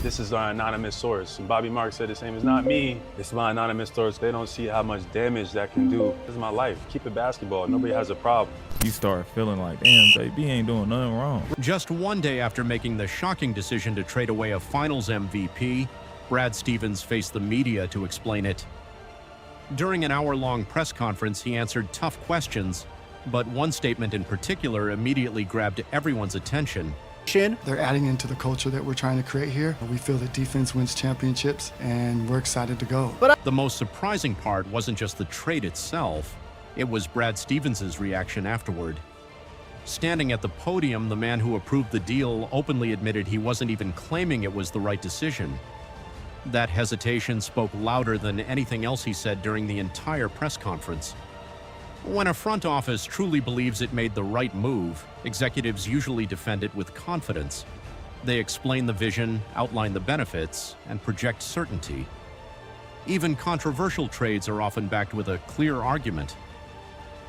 this is our anonymous source. And Bobby Marks said the same. It's not me, it's my anonymous source. They don't see how much damage that can do. This is my life. Keep it basketball. Nobody has a problem. You start feeling like, damn, baby, ain't doing nothing wrong. Just one day after making the shocking decision to trade away a Finals MVP, Brad Stevens faced the media to explain it. During an hour-long press conference, he answered tough questions, but one statement in particular immediately grabbed everyone's attention. They're adding into the culture that we're trying to create here. We feel that defense wins championships, and we're excited to go. The most surprising part wasn't just the trade itself, it was Brad Stevens' reaction afterward. Standing at the podium, the man who approved the deal openly admitted he wasn't even claiming it was the right decision. That hesitation spoke louder than anything else he said during the entire press conference. When a front office truly believes it made the right move, executives usually defend it with confidence. They explain the vision, outline the benefits, and project certainty. Even controversial trades are often backed with a clear argument.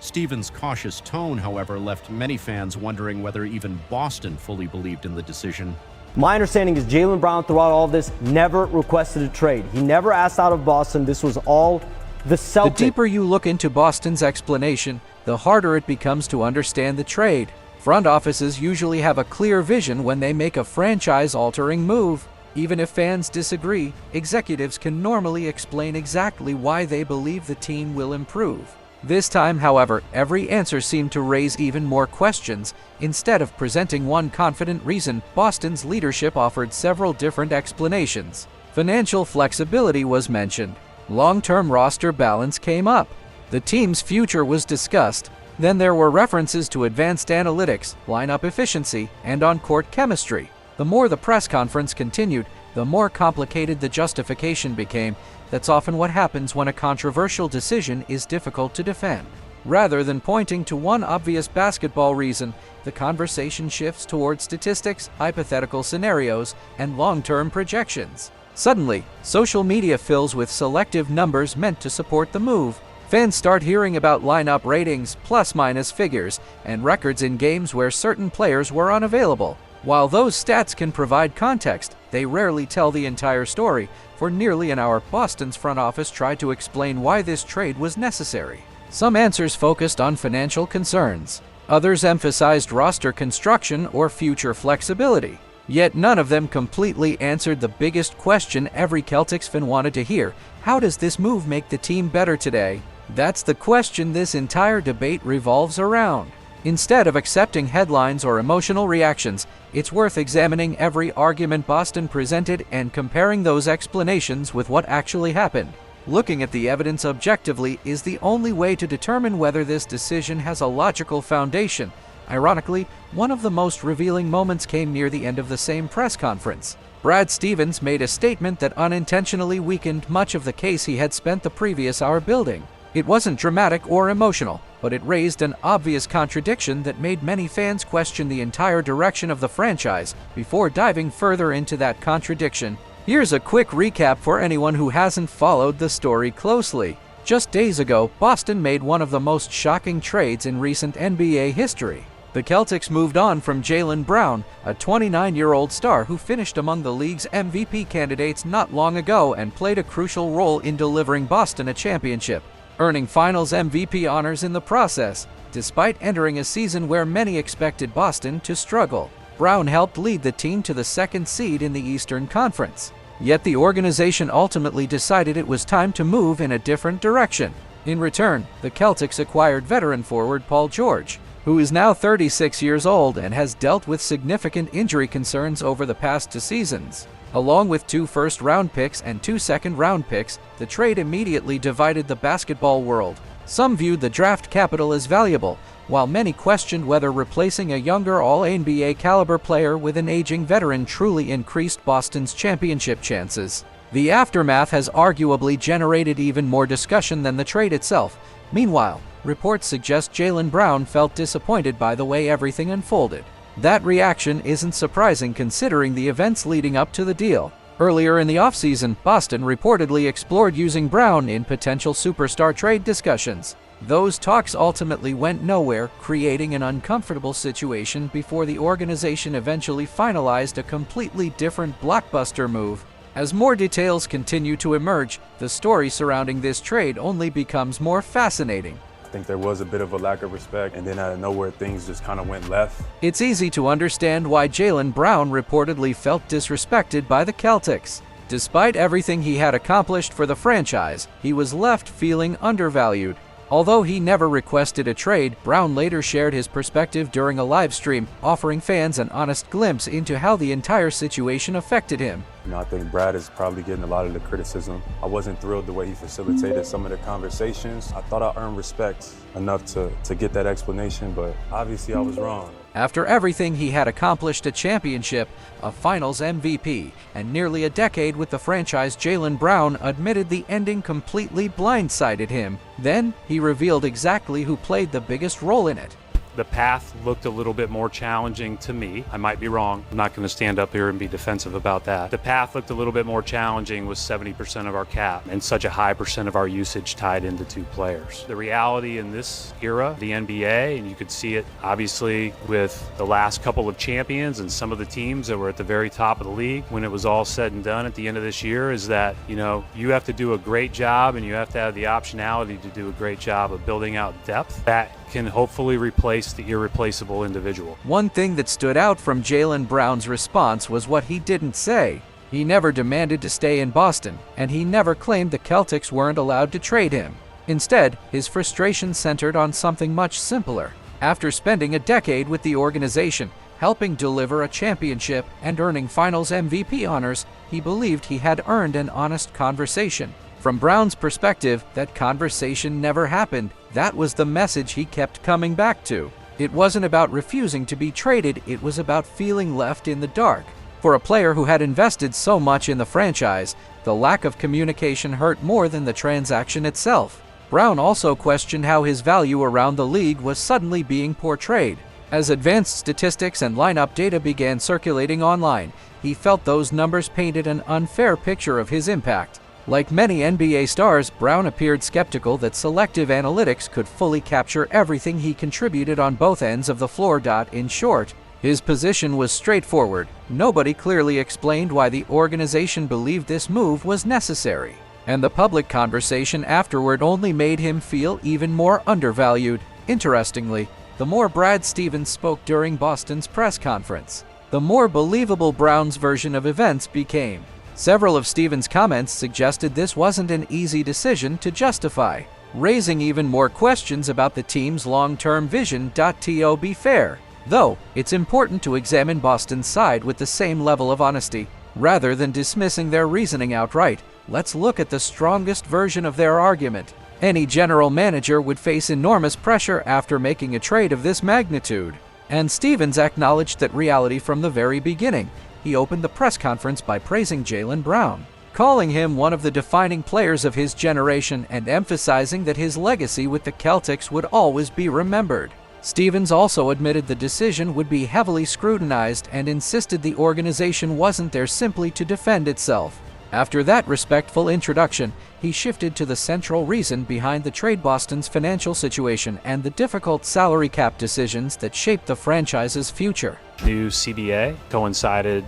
Stevens' cautious tone, however, left many fans wondering whether even Boston fully believed in the decision. My understanding is Jaylen Brown, throughout all of this, never requested a trade. He never asked out of Boston. This was all the Celtics. The deeper you look into Boston's explanation, the harder it becomes to understand the trade. Front offices usually have a clear vision when they make a franchise-altering move. Even if fans disagree, executives can normally explain exactly why they believe the team will improve. This time, however, every answer seemed to raise even more questions. Instead of presenting one confident reason, Boston's leadership offered several different explanations. Financial flexibility was mentioned. Long-term roster balance came up. The team's future was discussed. Then there were references to advanced analytics, lineup efficiency, and on-court chemistry. The more the press conference continued, the more complicated the justification became. That's often what happens when a controversial decision is difficult to defend. Rather than pointing to one obvious basketball reason, the conversation shifts towards statistics, hypothetical scenarios, and long-term projections. Suddenly, social media fills with selective numbers meant to support the move. Fans start hearing about lineup ratings, plus-minus figures, and records in games where certain players were unavailable. While those stats can provide context, they rarely tell the entire story. For nearly an hour, Boston's front office tried to explain why this trade was necessary. Some answers focused on financial concerns. Others emphasized roster construction or future flexibility. Yet none of them completely answered the biggest question every Celtics fan wanted to hear. How does this move make the team better today? That's the question this entire debate revolves around. Instead of accepting headlines or emotional reactions, it's worth examining every argument Boston presented and comparing those explanations with what actually happened. Looking at the evidence objectively is the only way to determine whether this decision has a logical foundation. Ironically, one of the most revealing moments came near the end of the same press conference. Brad Stevens made a statement that unintentionally weakened much of the case he had spent the previous hour building. It wasn't dramatic or emotional, but it raised an obvious contradiction that made many fans question the entire direction of the franchise. Before diving further into that contradiction, here's a quick recap for anyone who hasn't followed the story closely. Just days ago, Boston made one of the most shocking trades in recent NBA history. The Celtics moved on from Jaylen Brown, a 29-year-old star who finished among the league's MVP candidates not long ago and played a crucial role in delivering Boston a championship, earning Finals MVP honors in the process. Despite entering a season where many expected Boston to struggle, Brown helped lead the team to the second seed in the Eastern Conference. Yet the organization ultimately decided it was time to move in a different direction. In return, the Celtics acquired veteran forward Paul George, who is now 36 years old and has dealt with significant injury concerns over the past 2 seasons. Along with 2 first-round picks and 2 second-round picks, the trade immediately divided the basketball world. Some viewed the draft capital as valuable, while many questioned whether replacing a younger All-NBA caliber player with an aging veteran truly increased Boston's championship chances. The aftermath has arguably generated even more discussion than the trade itself. Meanwhile, reports suggest Jaylen Brown felt disappointed by the way everything unfolded. That reaction isn't surprising considering the events leading up to the deal. Earlier in the offseason, Boston reportedly explored using Brown in potential superstar trade discussions. Those talks ultimately went nowhere, creating an uncomfortable situation before the organization eventually finalized a completely different blockbuster move. As more details continue to emerge, the story surrounding this trade only becomes more fascinating. I think there was a bit of a lack of respect, and then out of nowhere, things just kind of went left. It's easy to understand why Jaylen Brown reportedly felt disrespected by the Celtics. Despite everything he had accomplished for the franchise, he was left feeling undervalued. Although he never requested a trade, Brown later shared his perspective during a live stream, offering fans an honest glimpse into how the entire situation affected him. I think Brad is probably getting a lot of the criticism. I wasn't thrilled the way he facilitated some of the conversations. I thought I earned respect enough to get that explanation, but obviously I was wrong. After everything he had accomplished, a championship, a finals MVP, and nearly a decade with the franchise, Jaylen Brown admitted the ending completely blindsided him. Then, he revealed exactly who played the biggest role in it. The path looked a little bit more challenging to me. I might be wrong. I'm not going to stand up here and be defensive about that. The path looked a little bit more challenging with 70% of our cap and such a high percent of our usage tied into two players. The reality in this era, the NBA, and you could see it obviously with the last couple of champions and some of the teams that were at the very top of the league when it was all said and done at the end of this year, is that, you have to do a great job and you have to have the optionality to do a great job of building out depth that can hopefully replace the irreplaceable individual. One thing that stood out from Jaylen Brown's response was what he didn't say. He never demanded to stay in Boston, and he never claimed the Celtics weren't allowed to trade him. Instead, his frustration centered on something much simpler. After spending a decade with the organization, helping deliver a championship and earning finals MVP honors, he believed he had earned an honest conversation. From Brown's perspective, that conversation never happened. That was the message he kept coming back to. It wasn't about refusing to be traded, it was about feeling left in the dark. For a player who had invested so much in the franchise, the lack of communication hurt more than the transaction itself. Brown also questioned how his value around the league was suddenly being portrayed. As advanced statistics and lineup data began circulating online, he felt those numbers painted an unfair picture of his impact. Like many NBA stars, Brown appeared skeptical that selective analytics could fully capture everything he contributed on both ends of the floor. In short, his position was straightforward. Nobody clearly explained why the organization believed this move was necessary. And the public conversation afterward only made him feel even more undervalued. Interestingly, the more Brad Stevens spoke during Boston's press conference, the more believable Brown's version of events became. Several of Stevens' comments suggested this wasn't an easy decision to justify, raising even more questions about the team's long-term vision. To be fair, though, it's important to examine Boston's side with the same level of honesty. Rather than dismissing their reasoning outright, let's look at the strongest version of their argument. Any general manager would face enormous pressure after making a trade of this magnitude. And Stevens acknowledged that reality from the very beginning. He opened the press conference by praising Jaylen Brown, calling him one of the defining players of his generation and emphasizing that his legacy with the Celtics would always be remembered. Stevens also admitted the decision would be heavily scrutinized and insisted the organization wasn't there simply to defend itself. After that respectful introduction, he shifted to the central reason behind the trade: Boston's financial situation and the difficult salary cap decisions that shaped the franchise's future. New CBA coincided,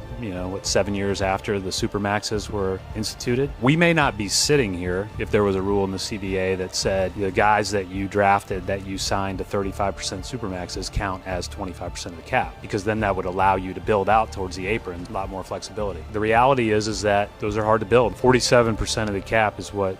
7 years after the Supermaxes were instituted. We may not be sitting here if there was a rule in the CBA that said the guys that you drafted, that you signed to 35% Supermaxes count as 25% of the cap, because then that would allow you to build out towards the apron, a lot more flexibility. The reality is that those are hard to build. 47% of the cap is what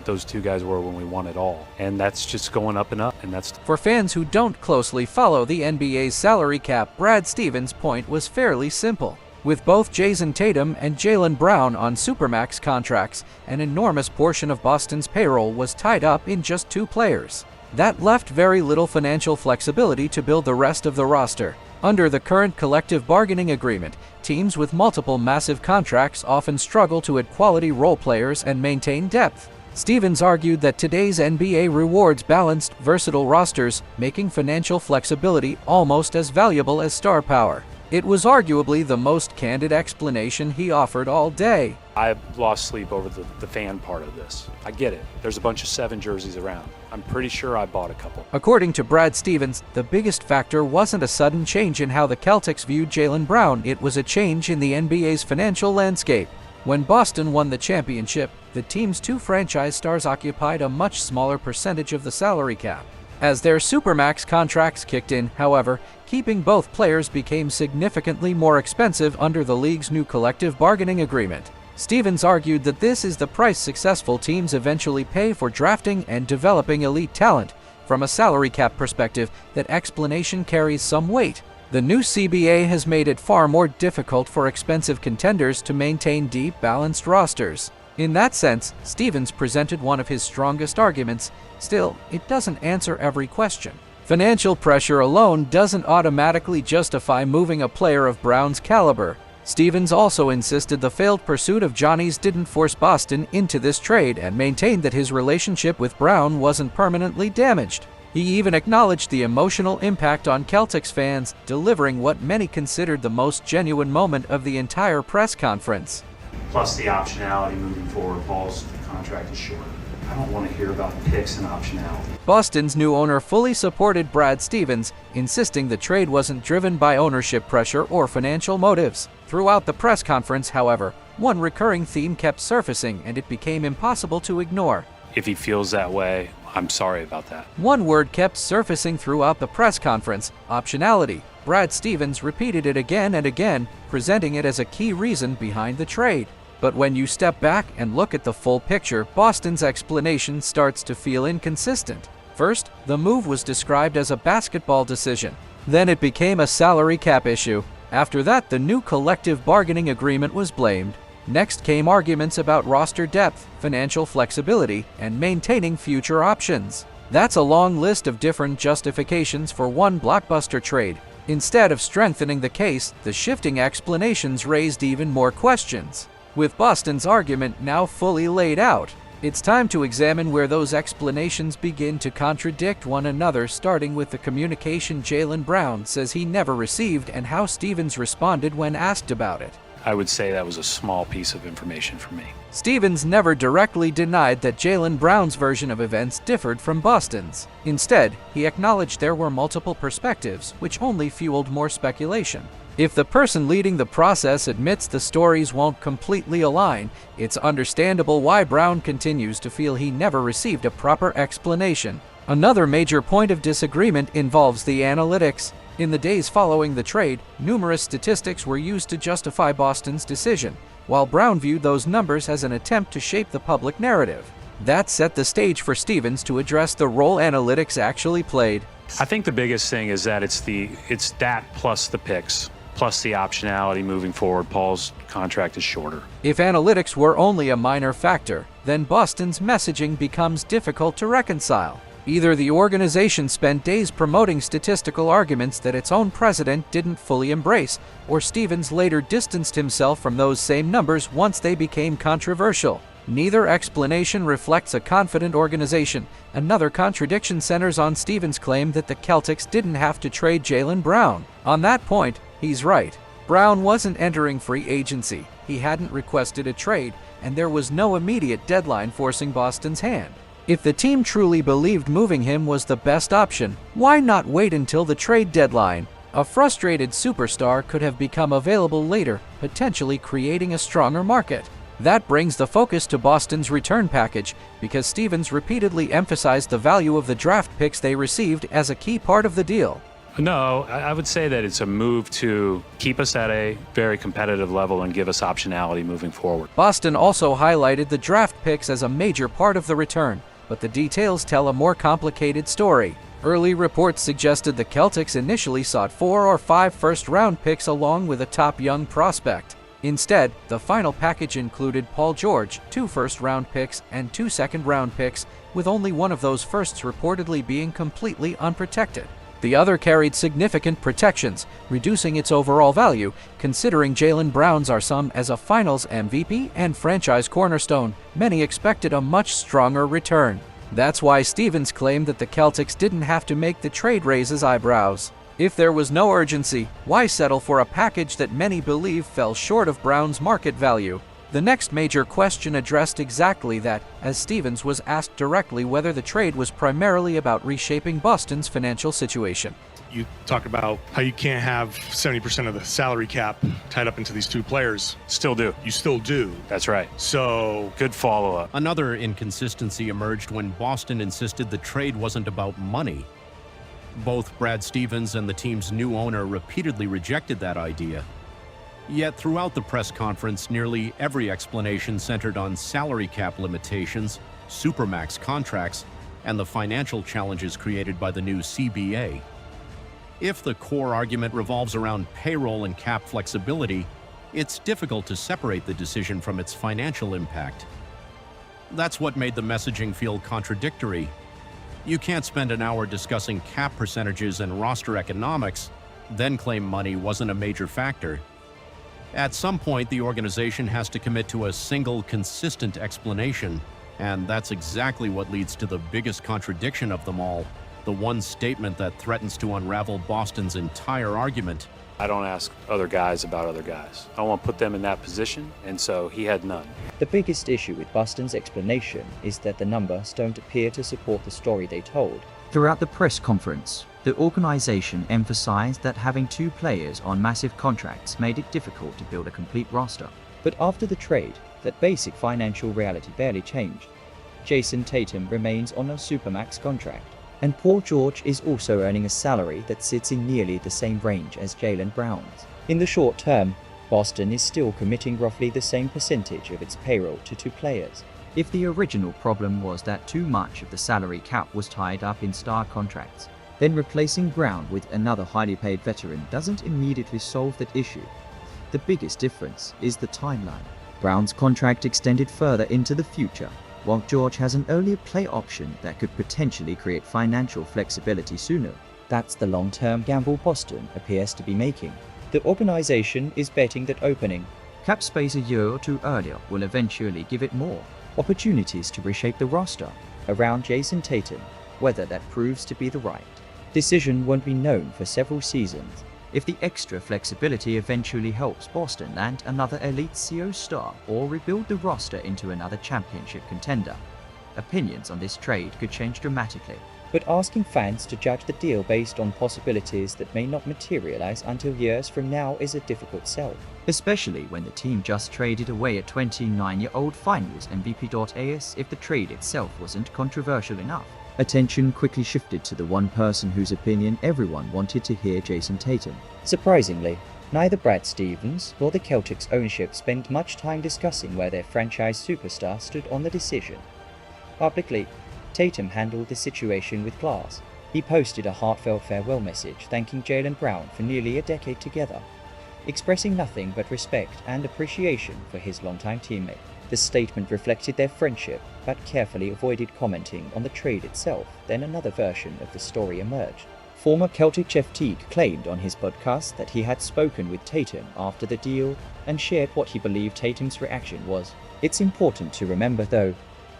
those two guys were when we won it all. And that's just going up and up. And that's for fans who don't closely follow the NBA's salary cap. Brad Stevens' point was fairly simple. With both Jayson Tatum and Jaylen Brown on Supermax contracts, an enormous portion of Boston's payroll was tied up in just two players. That left very little financial flexibility to build the rest of the roster. Under the current collective bargaining agreement, teams with multiple massive contracts often struggle to add quality role players and maintain depth. Stevens argued that today's NBA rewards balanced, versatile rosters, making financial flexibility almost as valuable as star power. It was arguably the most candid explanation he offered all day. I lost sleep over the fan part of this. I get it. There's a bunch of 7 jerseys around. I'm pretty sure I bought a couple. According to Brad Stevens, the biggest factor wasn't a sudden change in how the Celtics viewed Jaylen Brown, it was a change in the NBA's financial landscape. When Boston won the championship, the team's 2 franchise stars occupied a much smaller percentage of the salary cap. As their supermax contracts kicked in, however, keeping both players became significantly more expensive under the league's new collective bargaining agreement. Stevens argued that this is the price successful teams eventually pay for drafting and developing elite talent. From a salary cap perspective, that explanation carries some weight. The new CBA has made it far more difficult for expensive contenders to maintain deep, balanced rosters. In that sense, Stevens presented one of his strongest arguments. Still, it doesn't answer every question. Financial pressure alone doesn't automatically justify moving a player of Brown's caliber. Stevens also insisted the failed pursuit of Johnny's didn't force Boston into this trade and maintained that his relationship with Brown wasn't permanently damaged. He even acknowledged the emotional impact on Celtics fans, delivering what many considered the most genuine moment of the entire press conference. Plus the optionality moving forward. Paul's contract is short. I don't want to hear about picks and optionality. Boston's new owner fully supported Brad Stevens, insisting the trade wasn't driven by ownership pressure or financial motives. Throughout the press conference, however, one recurring theme kept surfacing and it became impossible to ignore. If he feels that way, I'm sorry about that. One word kept surfacing throughout the press conference: optionality. Brad Stevens repeated it again and again, presenting it as a key reason behind the trade. But when you step back and look at the full picture, Boston's explanation starts to feel inconsistent. First, the move was described as a basketball decision. Then it became a salary cap issue. After that, the new collective bargaining agreement was blamed. Next came arguments about roster depth, financial flexibility, and maintaining future options. That's a long list of different justifications for one blockbuster trade. Instead of strengthening the case, the shifting explanations raised even more questions. With Boston's argument now fully laid out, it's time to examine where those explanations begin to contradict one another, starting with the communication Jaylen Brown says he never received and how Stevens responded when asked about it. I would say that was a small piece of information for me. Stevens never directly denied that Jaylen Brown's version of events differed from Boston's. Instead, he acknowledged there were multiple perspectives, which only fueled more speculation. If the person leading the process admits the stories won't completely align, it's understandable why Brown continues to feel he never received a proper explanation. Another major point of disagreement involves the analytics. In the days following the trade, numerous statistics were used to justify Boston's decision, while Brown viewed those numbers as an attempt to shape the public narrative. That set the stage for Stevens to address the role analytics actually played. I think the biggest thing is that it's that plus the picks, plus the optionality moving forward. Paul's contract is shorter. If analytics were only a minor factor, then Boston's messaging becomes difficult to reconcile. Either the organization spent days promoting statistical arguments that its own president didn't fully embrace, or Stevens later distanced himself from those same numbers once they became controversial. Neither explanation reflects a confident organization. Another contradiction centers on Stevens' claim that the Celtics didn't have to trade Jaylen Brown. On that point, he's right. Brown wasn't entering free agency. He hadn't requested a trade, and there was no immediate deadline forcing Boston's hand. If the team truly believed moving him was the best option, why not wait until the trade deadline? A frustrated superstar could have become available later, potentially creating a stronger market. That brings the focus to Boston's return package, because Stevens repeatedly emphasized the value of the draft picks they received as a key part of the deal. No, I would say that it's a move to keep us at a very competitive level and give us optionality moving forward. Boston also highlighted the draft picks as a major part of the return, but the details tell a more complicated story. Early reports suggested the Celtics initially sought 4 or 5 first-round picks along with a top young prospect. Instead, the final package included Paul George, 2 first-round picks, and 2 second-round picks, with only one of those firsts reportedly being completely unprotected. The other carried significant protections, reducing its overall value, considering Jaylen Brown's are some as a Finals MVP and franchise cornerstone. Many expected a much stronger return. That's why Stevens claimed that the Celtics didn't have to make the trade raise his eyebrows. If there was no urgency, why settle for a package that many believe fell short of Brown's market value? The next major question addressed exactly that, as Stevens was asked directly whether the trade was primarily about reshaping Boston's financial situation. You talk about how you can't have 70% of the salary cap tied up into these two players. Still do. You still do. That's right. So, Good follow-up. Another inconsistency emerged when Boston insisted the trade wasn't about money. Both Brad Stevens and the team's new owner repeatedly rejected that idea. Yet throughout the press conference, nearly every explanation centered on salary cap limitations, supermax contracts, and the financial challenges created by the new CBA. If the core argument revolves around payroll and cap flexibility, it's difficult to separate the decision from its financial impact. That's what made the messaging feel contradictory. You can't spend an hour discussing cap percentages and roster economics, then claim money wasn't a major factor. At some point, the organization has to commit to a single, consistent explanation, and that's exactly what leads to the biggest contradiction of them all, the one statement that threatens to unravel Boston's entire argument. I don't ask other guys about other guys. I don't want to put them in that position, and so he had none. The biggest issue with Boston's explanation is that the numbers don't appear to support the story they told. Throughout the press conference, the organization emphasized that having two players on massive contracts made it difficult to build a complete roster. But after the trade, that basic financial reality barely changed. Jayson Tatum remains on a supermax contract, and Paul George is also earning a salary that sits in nearly the same range as Jaylen Brown's. In the short term, Boston is still committing roughly the same percentage of its payroll to two players. If the original problem was that too much of the salary cap was tied up in star contracts, then replacing Brown with another highly paid veteran doesn't immediately solve that issue. The biggest difference is the timeline. Brown's contract extended further into the future, while George has an earlier play option that could potentially create financial flexibility sooner. That's the long-term gamble Boston appears to be making. The organization is betting that opening Cap space a year or two earlier will eventually give it more opportunities to reshape the roster around Jayson Tatum, whether that proves to be the right decision won't be known for several seasons. if the extra flexibility eventually helps Boston land another elite CO star or rebuild the roster into another championship contender. Opinions on this trade could change dramatically. But asking fans to judge the deal based on possibilities that may not materialize until years from now is a difficult sell. Especially when the team just traded away a 29-year-old finals MVP. As if the trade itself wasn't controversial enough. Attention quickly shifted to the one person whose opinion everyone wanted to hear: Jayson Tatum. Surprisingly, neither Brad Stevens nor the Celtics ownership spent much time discussing where their franchise superstar stood on the decision. Publicly, Tatum handled the situation with class. He posted a heartfelt farewell message thanking Jaylen Brown for nearly a decade together, expressing nothing but respect and appreciation for his longtime teammate. The statement reflected their friendship, but carefully avoided commenting on the trade itself. Then another version of the story emerged. Former Celtic chef Teague claimed on his podcast that he had spoken with Tatum after the deal and shared what he believed Tatum's reaction was. It's important to remember, though,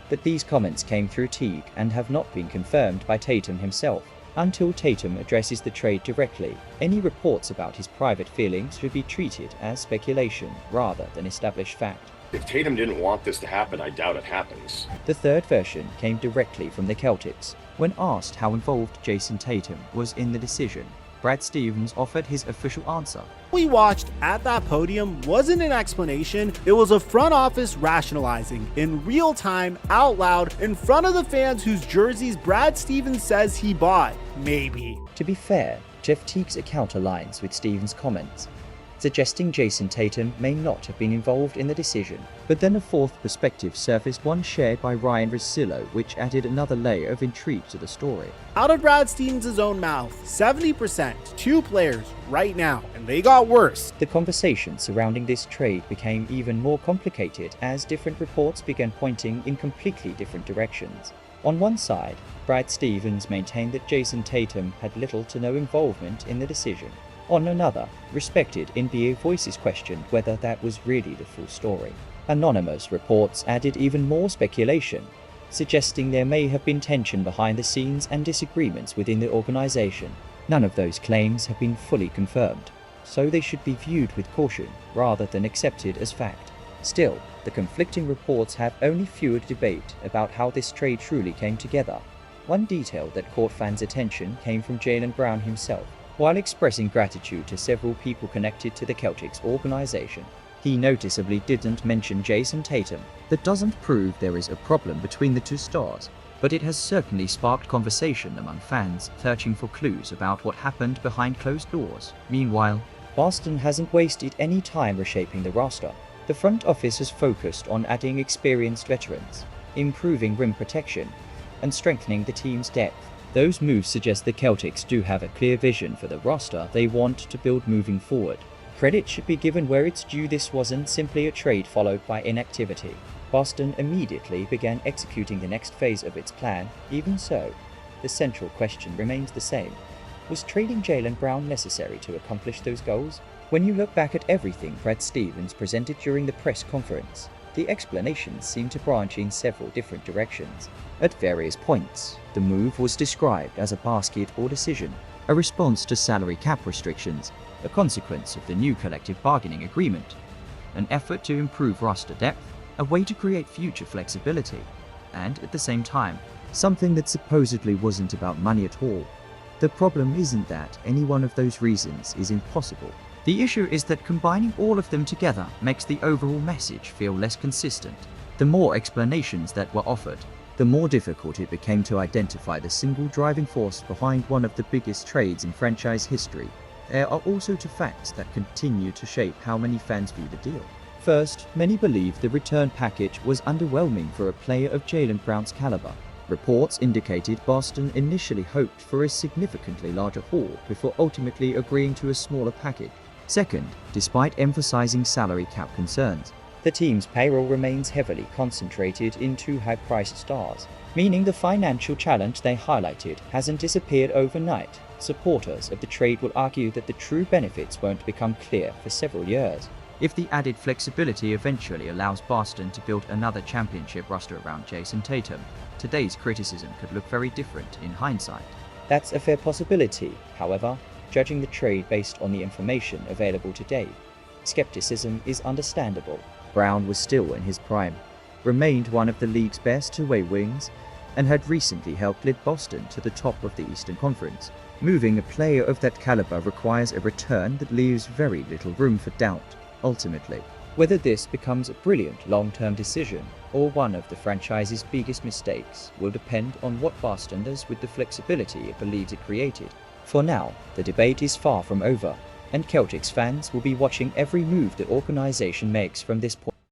that these comments came through Teague and have not been confirmed by Tatum himself. Until Tatum addresses the trade directly, any reports about his private feelings should be treated as speculation rather than established fact. If Tatum didn't want this to happen, I doubt it happens. The third version came directly from the Celtics. When asked how involved Jayson Tatum was in the decision, Brad Stevens offered his official answer. We watched at that podium wasn't an explanation, it was a front office rationalizing in real time, out loud, in front of the fans whose jerseys Brad Stevens says he bought. Maybe. To be fair, Jeff Teague's account aligns with Stevens' comments, suggesting Jayson Tatum may not have been involved in the decision. But then a fourth perspective surfaced, one shared by Ryan Russillo, which added another layer of intrigue to the story. Out of Brad Stevens' own mouth, 70% two players right now, and they got worse. The conversation surrounding this trade became even more complicated as different reports began pointing in completely different directions. On one side, Brad Stevens maintained that Jayson Tatum had little to no involvement in the decision. On another, respected NBA voices questioned whether that was really the full story. Anonymous reports added even more speculation, suggesting there may have been tension behind the scenes and disagreements within the organization. None of those claims have been fully confirmed, so they should be viewed with caution rather than accepted as fact. Still, the conflicting reports have only fueled debate about how this trade truly came together. One detail that caught fans' attention came from Jaylen Brown himself. While expressing gratitude to several people connected to the Celtics organization, he noticeably didn't mention Jayson Tatum. That doesn't prove there is a problem between the two stars, but it has certainly sparked conversation among fans searching for clues about what happened behind closed doors. Meanwhile, Boston hasn't wasted any time reshaping the roster. The front office has focused on adding experienced veterans, improving rim protection, and strengthening the team's depth. Those moves suggest the Celtics do have a clear vision for the roster they want to build moving forward. Credit should be given where it's due. This wasn't simply a trade followed by inactivity. Boston immediately began executing the next phase of its plan. Even so, the central question remains the same. Was trading Jaylen Brown necessary to accomplish those goals? When you look back at everything Brad Stevens presented during the press conference, the explanations seem to branch in several different directions. At various points, the move was described as a basketball decision, a response to salary cap restrictions, a consequence of the new collective bargaining agreement, an effort to improve roster depth, a way to create future flexibility, and at the same time, something that supposedly wasn't about money at all. The problem isn't that any one of those reasons is impossible. The issue is that combining all of them together makes the overall message feel less consistent. The more explanations that were offered, the more difficult it became to identify the single driving force behind one of the biggest trades in franchise history. There are also two facts that continue to shape how many fans view the deal. First, many believe the return package was underwhelming for a player of Jaylen Brown's caliber. Reports indicated Boston initially hoped for a significantly larger haul before ultimately agreeing to a smaller package. Second, despite emphasizing salary cap concerns, the team's payroll remains heavily concentrated in two high-priced stars, meaning the financial challenge they highlighted hasn't disappeared overnight. Supporters of the trade will argue that the true benefits won't become clear for several years. If the added flexibility eventually allows Boston to build another championship roster around Jayson Tatum, today's criticism could look very different in hindsight. That's a fair possibility. However, judging the trade based on the information available today, skepticism is understandable. Brown was still in his prime, remained one of the league's best two-way wings, and had recently helped lead Boston to the top of the Eastern Conference. Moving a player of that caliber requires a return that leaves very little room for doubt. Ultimately, whether this becomes a brilliant long-term decision or one of the franchise's biggest mistakes will depend on what Boston does with the flexibility it believes it created. For now, the debate is far from over, and Celtics fans will be watching every move the organization makes from this point.